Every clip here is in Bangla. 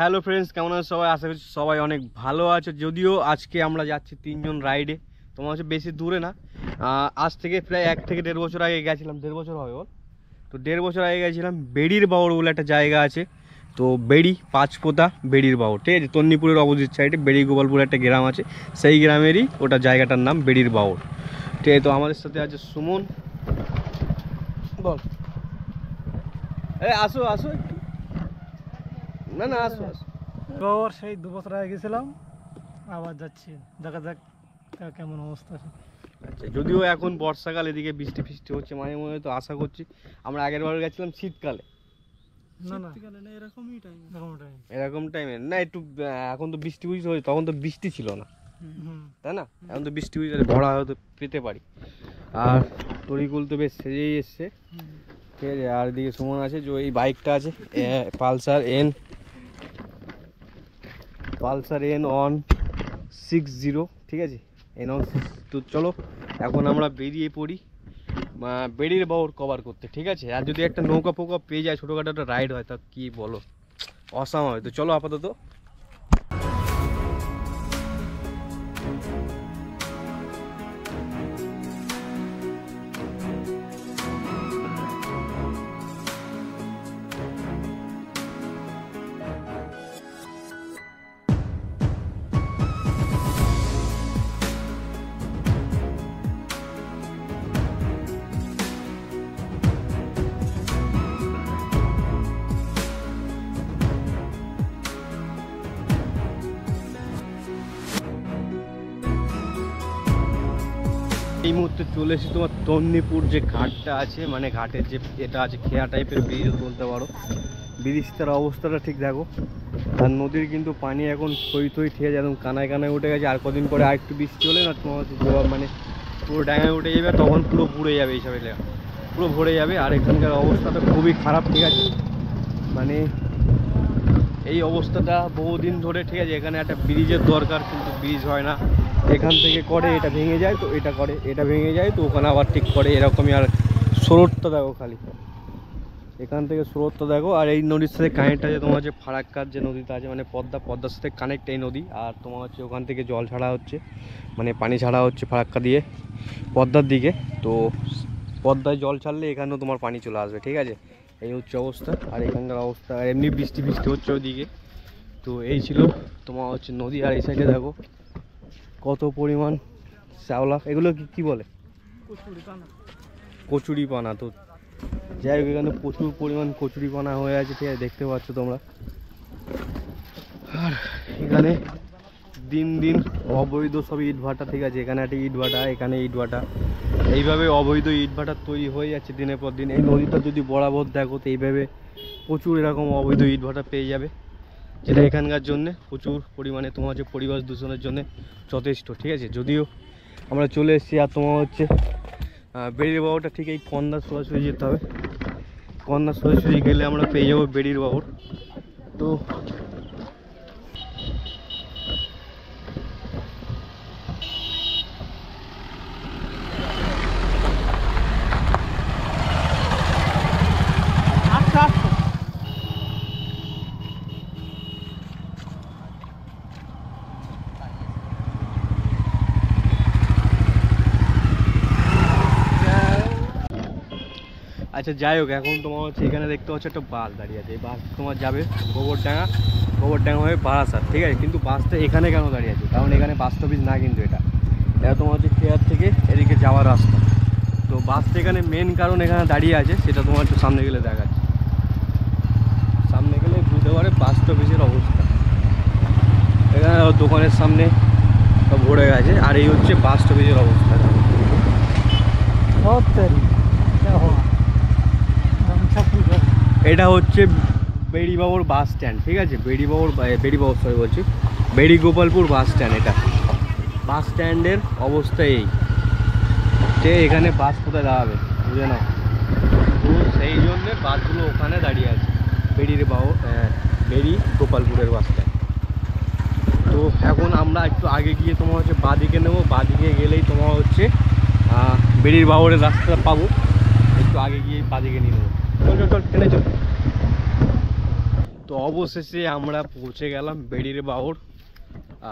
হ্যালো ফ্রেন্ডস, কেমন আছো সবাই? আশা করছি সবাই অনেক ভালো আছো। যদিও আজকে আমরা যাচ্ছি তিনজন রাইডে, তোমার হচ্ছে বেশি দূরে না, আজ থেকে প্রায় 1 থেকে 1.5 বছর আগে গেছিলাম। 1.5 বছর হবে ওর, তো 1.5 বছর আগে গেছিলাম। বেড়ির বাউড় বলে একটা জায়গা আছে, তো বেড়ি পাঁচপোতা বেড়ির বাউড়, ঠিক আছে। তন্নিপুরের অপোজিট সাইডে বেড়ি গোপালপুর একটা গ্রাম আছে, সেই গ্রামেরই ওটা জায়গাটার নাম বেড়ির বাউড়, ঠিক আছে। তো আমাদের সাথে আছে সুমন। বল, আসো আসো, না না আসো আসো। গওয়ার সেই 2 বছর আগে গেছিলাম, আবার যাচ্ছি, দেখা যাক কেমন অবস্থা। আচ্ছা, যদিও এখন বর্ষাকাল, এদিকে বৃষ্টি ফিষ্টি হচ্ছে মাঝে মধ্যে, তো আশা করছি। আমরা আগের বার গেছিলাম শীতকালে, না না এরকম টাইমে না একটু, এখন তো বৃষ্টি বুঝতে হচ্ছে, তখন তো বৃষ্টি ছিল না, তাই না? এখন তো বৃষ্টি বুঝতে ভরা হয়তো পেতে পারি। আর তরিকুল তো বেশ সেজেই এসছে, ঠিক আছে। আর এদিকে সুমন আছে, যে এই বাইকটা আছে পালসার N160, ঠিক আছে, N160। তো চলো এখন আমরা বেরিয়ে পড়ি বেড়ির বাউড় কভার করতে, ঠিক আছে। আর যদি একটা নৌকা ফৌকা পেয়ে যায়, ছোটোখাটো একটা রাইড হয়, তা কি বলো, অসাম হয়। তো চলো আপাতত এই মুহূর্তে চলে এসেছি তোমার তন্নিপুর যে ঘাটটা আছে, মানে ঘাটের যে এটা আছে, খেয়া টাইপের ব্রিজ বলতে পারো। ব্রিজটার অবস্থাটা ঠিক দেখো। আর নদীর কিন্তু পানি এখন থই থই ঠিক আছে, একদম কানায় কানায় উঠে গেছে। আর কদিন পরে আরেকটু বৃষ্টি হলে না, তোমার হচ্ছে জল মানে পুরো ডাঙায় উঠে যাবে, তখন পুরো ভরে যাবে, এইসব এলাকা পুরো ভরে যাবে। আর এখানকার অবস্থাটা খুবই খারাপ, ঠিক আছে। মানে এই অবস্থাটা বহুদিন ধরে, ঠিক আছে। এখানে একটা ব্রিজের দরকার, কিন্তু ব্রিজ হয় না। এখান থেকে করে এটা ভেঙে যায়, তো এটা করে এটা ভেঙে যায়, তো ওখানে আবার ঠিক করে, এরকমই। আর স্রোতটা দেখো খালি, এখান থেকে স্রোতটা দেখো। আর এই নদীর সাথে কানেক্ট আছে তোমার হচ্ছে ফারাক্কার যে নদীটা আছে, মানে পদ্মার সাথে কানেক্ট এই নদী। আর তোমার হচ্ছে ওখান থেকে জল ছাড়া হচ্ছে, মানে পানি ছাড়া হচ্ছে ফারাক্কা দিয়ে পদ্মার দিকে। তো পদ্মায় জল ছাড়লে এখানেও তোমার পানি চলে আসবে, ঠিক আছে। এই হচ্ছে অবস্থা। আর এখানকার অবস্থা, আর এমনি বৃষ্টি হচ্ছে ওদিকে। তো এই ছিল তোমার হচ্ছে নদী। আর এই সাইডে দেখো কত পরিমাণ শ্যাওলা, এগুলো কি বলে, কচুরিপানা। তো যাই হোক, এখানে প্রচুর পরিমাণ কচুরিপানা হয়ে আছে, ঠিক আছে, দেখতে পাচ্ছ তোমরা। আর এখানে দিন দিন অবৈধ সব ইটভাটা, ঠিক আছে। এখানে একটা ইটভাটা, এখানে ইটভাটা, এইভাবে অবৈধ ইটভাটা তৈরি হয়ে যাচ্ছে দিনের পর দিন। এই নদীটা যদি বরাবর দেখো, তো এইভাবে প্রচুর এরকম অবৈধ ইটভাটা পেয়ে যাবে, যেটা এখানকার জন্যে প্রচুর পরিমাণে তোমার হচ্ছে পরিবেশ দূষণের জন্য যথেষ্ট, ঠিক আছে। যদিও আমরা চলে এসেছি, আর তোমার হচ্ছে বেড়ির বাউড়টা ঠিক এই কন্যার সোজাসুজি যেতে হবে। কন্যার সোজাসুজি গেলে আমরা পেয়ে যাবো বেড়ির বাউড়। তো আচ্ছা, যাই হোক, এখন তোমার হচ্ছে এখানে দেখতে পাচ্ছ একটা বাস দাঁড়িয়ে আছে। এই বাস তোমার যাবে গোবরডাঙ্গা হয়ে বারাসাত, ঠিক আছে। কিন্তু বাসটা এখানে কেন দাঁড়িয়ে আছে, কারণ এখানে বাস স্টপেজ না, কিন্তু এটা তোমার হচ্ছে খেয়ার থেকে এদিকে যাওয়ার রাস্তা। তো বাসটা এখানে মেন কারণ এখানে দাঁড়িয়ে আছে, সেটা তোমার একটু সামনে গেলে দেখাচ্ছে। সামনে গেলে বুঝতে পারে বাস স্টপেজের অবস্থা। এখানে দোকানের সামনে সব ভরে গেছে। আর এই হচ্ছে বাস স্টপেজের অবস্থা। এটা হচ্ছে বেড়ি বাউড় বাস স্ট্যান্ড, ঠিক আছে। বেড়ি বাউড় সরি বলছি, বেড়ি গোপালপুর বাস স্ট্যান্ড। এটা বাস স্ট্যান্ডের অবস্থা এই, যে এখানে বাস কোথায় দাঁড়াবে বুঝে নাও। তো সেই জন্যে বাসগুলো ওখানে দাঁড়িয়ে আছে, বেড়ি গোপালপুরের বাস স্ট্যান্ড। তো এখন আমরা একটু আগে গিয়ে তোমার হচ্ছে বাঁদিকে নেবো। বাঁদিকে গেলেই তোমার হচ্ছে বেড়ির বাউড়ের রাস্তাটা পাবো। একটু আগে গিয়ে বাঁদিকে নিয়ে নেবো। চল চল চল, ট্রেনে চল। তো অবশেষে আমরা পৌঁছে গেলাম বেড়ির বাওড়।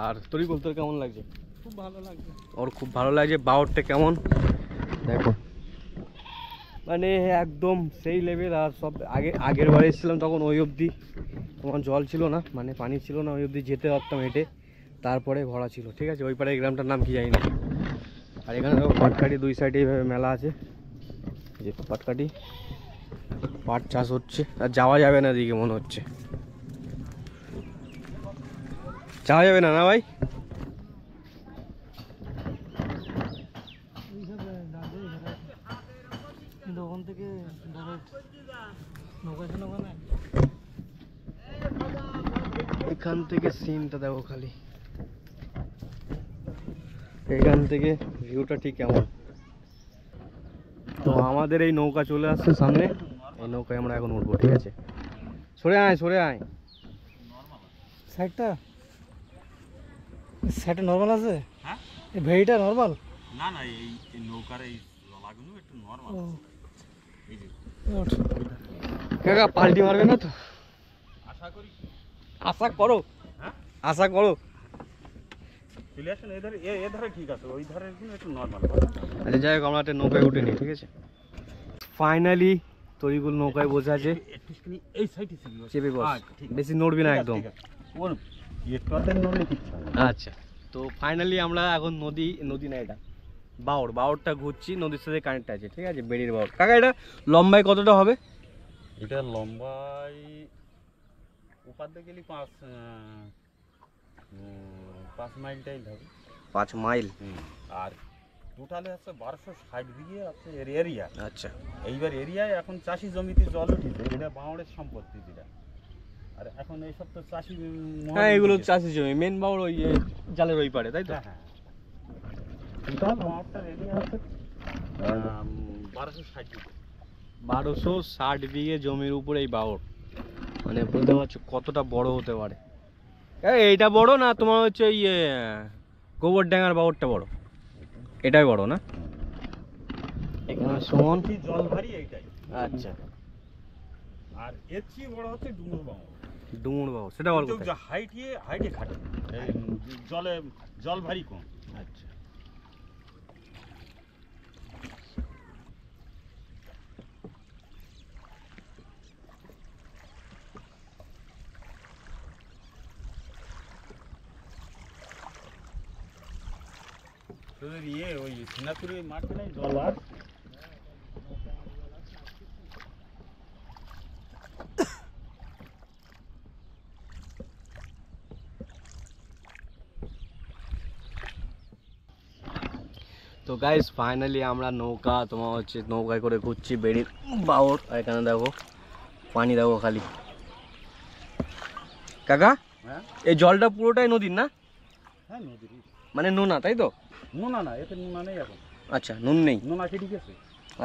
আর তরিকুল, তোর কেমন লাগছে? খুব ভালো লাগছে। ওর খুব ভালো লাগছে। বাওড়টা কেমন দেখো, মানে একদম সেই লেভেল। আর সব আগের বার এসেছিলাম তখন ওই অবধি তোমার জল ছিল না, মানে পানি ছিল না, ওই অবধি যেতে পারতাম হেঁটে, তারপরে ভরা ছিল। ঠিক আছে, ওই পাড়ে গ্রামটার নাম কি জানি না। আর এখানে দেখো পাটকাঠি, দুই সাইডে এইভাবে মেলা আছে, যে পাটকাঠি, পাট চাষ হচ্ছে। আর যাওয়া যাবে না দিকে মনে হচ্ছে, যাওয়া যাবে না, না ভাই? কিন্তু ওখান থেকে নৌকা ছিল ওখানে। এখান থেকে সিনটা দেখো খালি, এখান থেকে ভিউটা ঠিক কেমন। তো আমাদের এই নৌকা চলে আসছে সামনে, এই নৌকায় আমরা এখন উঠবো। ঠিক আছে, সরে আয়, সরে আয়। সাইডটা নর্মাল আছে? হ্যাঁ, এই ভেড়িটা নর্মাল? না না, এই নৌকার এই জলাগুলো একটু নরমাল। এই যে কাকা পাল্টি মারবে না তো? আশা করি। আশা করো, হ্যাঁ, আশা করো। চলে আসেন এধারে, এধারে ঠিক আছে, ওই ধারে একটু নরমাল। আচ্ছা যাই হোক, আমরা একটা নৌকায় উঠে নিই। ঠিক আছে, ফাইনালি তরিকুল নৌকায় বসে আছে। একটুখানি এই সাইডে চেপে বস, ঠিক বেশি নড়বি না একদম। ওর একটুতে নড়লে কিচ্ছু হবে না। আচ্ছা, তো ফাইনালি আমরা এখন নদী না, এটা বাওড়টা ঘুরছি, নদীর সাথে কানেক্ট আছে। ঠিক আছে, বেড়ির বাওড়। কাকা এটা লম্বায় কতটা হবে? এটা লম্বাই ওপার দিয়ে গেলে 5 মাইল টাইল হবে। 5 মাইল। আর টোটালে আছে 1260 বিঘে আছে এরিয়া। আচ্ছা, এইবার এরিয়ায় এখন চাষি জমিতে জল উঠেছে, এটা বাঁওড়ের সম্পত্তি যেটা। আর এখন এইসব তো চাষি হ্যাঁ এগুলো চাষি জমি, মেন বাওড় ওই জালের ওই পারে, তাই তো? হ্যাঁ, টোটাল বাঁওড়টার এরিয়া আছে 1260 বিঘে। 1260 বিঘে জমির উপরে এই বাওড়, মানে বলতে পারছো কতটা বড় হতে পারে। এইটা বড় না তোমার হচ্ছে ওই গোবরডাঙ্গার বাওড়টা বড়? এটাই বড় না? এখানে সমান কি জল ভারী এইটাই। আচ্ছা, আর এর চেয়ে বড় হচ্ছে ডুমুর বাঁওড়। ডুমুর বাওড়, সেটা বড় কোথায়? হাইটে খাটে, জল ভারী কম। আচ্ছা, তোদের ওই সিনাপুরে মাঠে নাই জল আর? তো গাইস ফাইনালি আমরা তোমার হচ্ছে নৌকায় করে ঘুরছি বেড়ির বাওড়। আর এখানে দেখো পানি, দেখো খালি। কাকা হ্যাঁ, এই জলটা পুরোটাই নদীর না? হ্যাঁ নদীর। মানে নোনা, তাই তো? নোনা না, এতে নোনা নেই এখন। আচ্ছা, নুন নেই। নোনা কেটে গেছে।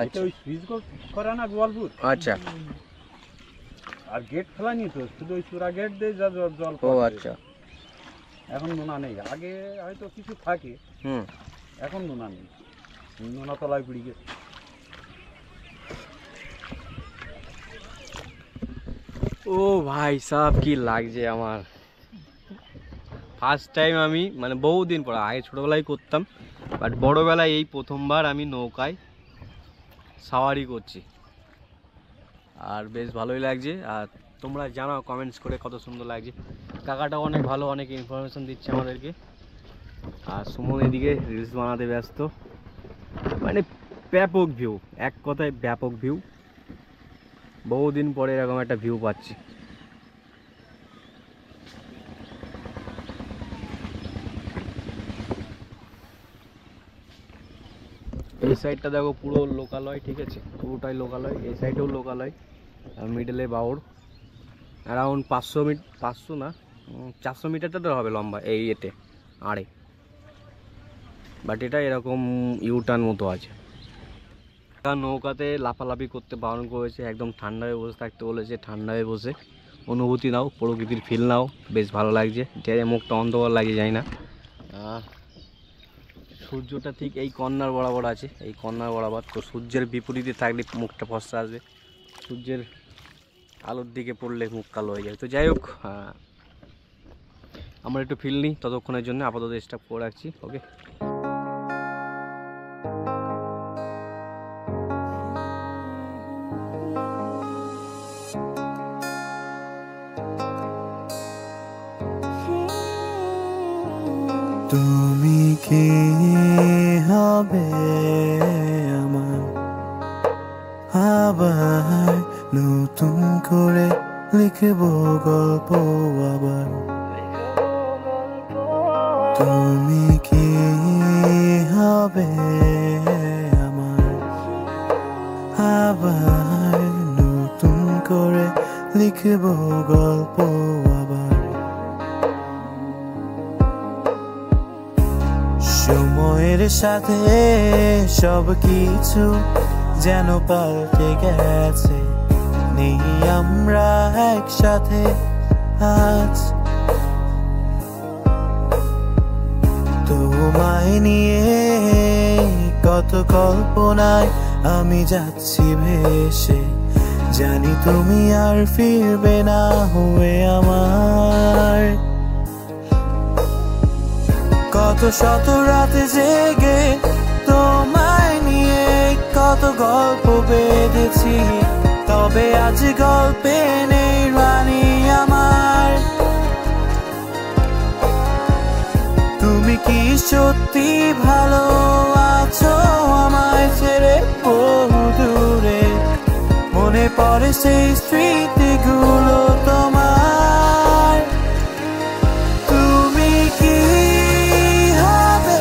আচ্ছা, ওই সুইচ করে না গোয়ালপুর, আচ্ছা, আর গেট খোলা নি তো, শুধু ওই চূড়া গেট দিয়ে যা জল ও পড়ে। আচ্ছা, এখন নোনা নেই, আগে হয়তো কিছু থাকে, হুম। এখন নোনা নেই, নোনা তলায় পড়ে গেছে। ও ভাই সাহেব, কি লাগছে আমার। ফার্স্ট টাইম আমি, মানে বহুদিন পর, আগে ছোটোবেলায় করতাম, বাট বড়োবেলায় এই প্রথমবার আমি নৌকায় সাওয়ারি করছি। আর বেশ ভালোই লাগছে। আর তোমরা জানাও কমেন্টস করে কত সুন্দর লাগছে। কাকাটা অনেক ভালো, অনেক ইনফরমেশন দিচ্ছে আমাদেরকে। আর সুমন এদিকে রিলস বানাতে ব্যস্ত। মানে ব্যাপক ভিউ, এক কথায় ব্যাপক ভিউ। বহুদিন পরে এরকম একটা ভিউ পাচ্ছি। এই সাইডটা দেখো পুরো লোকালয়। ঠিক আছে, পুরোটাই লোকালয়। এই সাইডেও লোকালয়, আর মিডলে বাওড়। অ্যারাউন্ড 500 না 400 মিটারটা তো হবে লম্বা এই এতে আড়ে। বাট এটা এরকম ইউটার্ন মতো আছে। নৌকাতে লাফালাফি করতে বারণ করেছে, একদম ঠান্ডায় বসে থাকতে বলেছে। ঠান্ডায় বসে অনুভূতি নাও, প্রকৃতির ফিল নাও, বেশ ভালো লাগছে। যে মুখটা অন্ধকার লাগে যায় না। সূর্যটা ঠিক এই কর্নার বরাবর আছে, এই কর্নার বরাবর। তো সূর্যের বিপরীতে থাকলে মুখটা ফসকা আসবে। সূর্যের আলোর দিকে পড়লে মুখ কালো হয়ে যায়। তো যাই হোক, আমরা একটু ফিল নিই ততক্ষণের জন্য, আপাতত স্টপ করে রাখছি। ওকে, তুমি কি হবে আমার, আবার নতুন করে লিখব গল্প আবার। তুমি কি হবে আমার, আবার নতুন করে লিখব গল্প আবার। সময়ের সাথে সব কিছু যেন পাল্টে গেছে, নেই আমরা একসাথে আজ। তোমায় নিয়ে কত কল্পনায় আমি যাচ্ছি ভেসে, জানি তুমি আর ফিরবে না হয়ে আমার। কত শত রাতে জেগে তোমায় নিয়ে কত গল্প বেঁধেছি, তবে আজ গল্পে নেই রানী আমার। তুমি কি সত্যি ভালো আছো আমায় ছেড়ে বহু দূরে, মনে পড়ে সেই স্মৃতিগুলো তোমার। তুমি কি হবে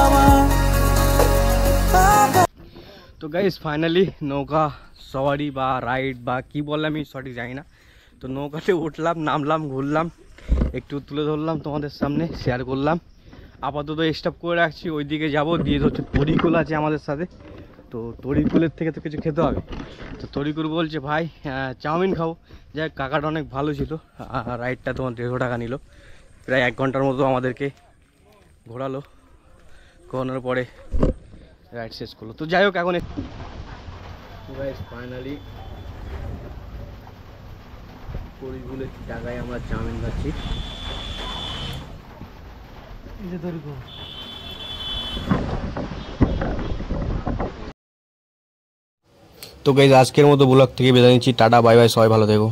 আমার। তো গাইস ফাইনালি নৌকা সওয়ারি বা রাইড বা কি বললাম আমি সঠিক জানি না, তো নৌকাতে উঠলাম, নামলাম, ঘুরলাম, একটু তুলে ধরলাম তোমাদের সামনে, শেয়ার করলাম। আপাতত স্টপ করে রাখছি, ওইদিকে যাবো, দিয়ে হচ্ছে তরিকুল আছে আমাদের সাথে। তো তরিকুলের থেকে তো কিছু খেতে হবে, তো তরিকুল বলছে ভাই চাউমিন খাবো। যাই হোক, কাকাটা অনেক ভালো ছিল, রাইডটা তোমার 150 টাকা নিল, প্রায় 1 ঘন্টার মতো আমাদেরকে ঘোরালো, ঘোরানোর পরে রাইড শেষ করলো। তো যাই হোক, এখন ফাইনালি তরিকুলের জায়গায় আমরা চাউমিন খাচ্ছি। এই যে দৈর্ঘ্য। তো গাইস আজকের মতো ব্লগ থেকে বিদায় নিচ্ছি, টাটা বাই বাই, সবাই ভালো থেকো।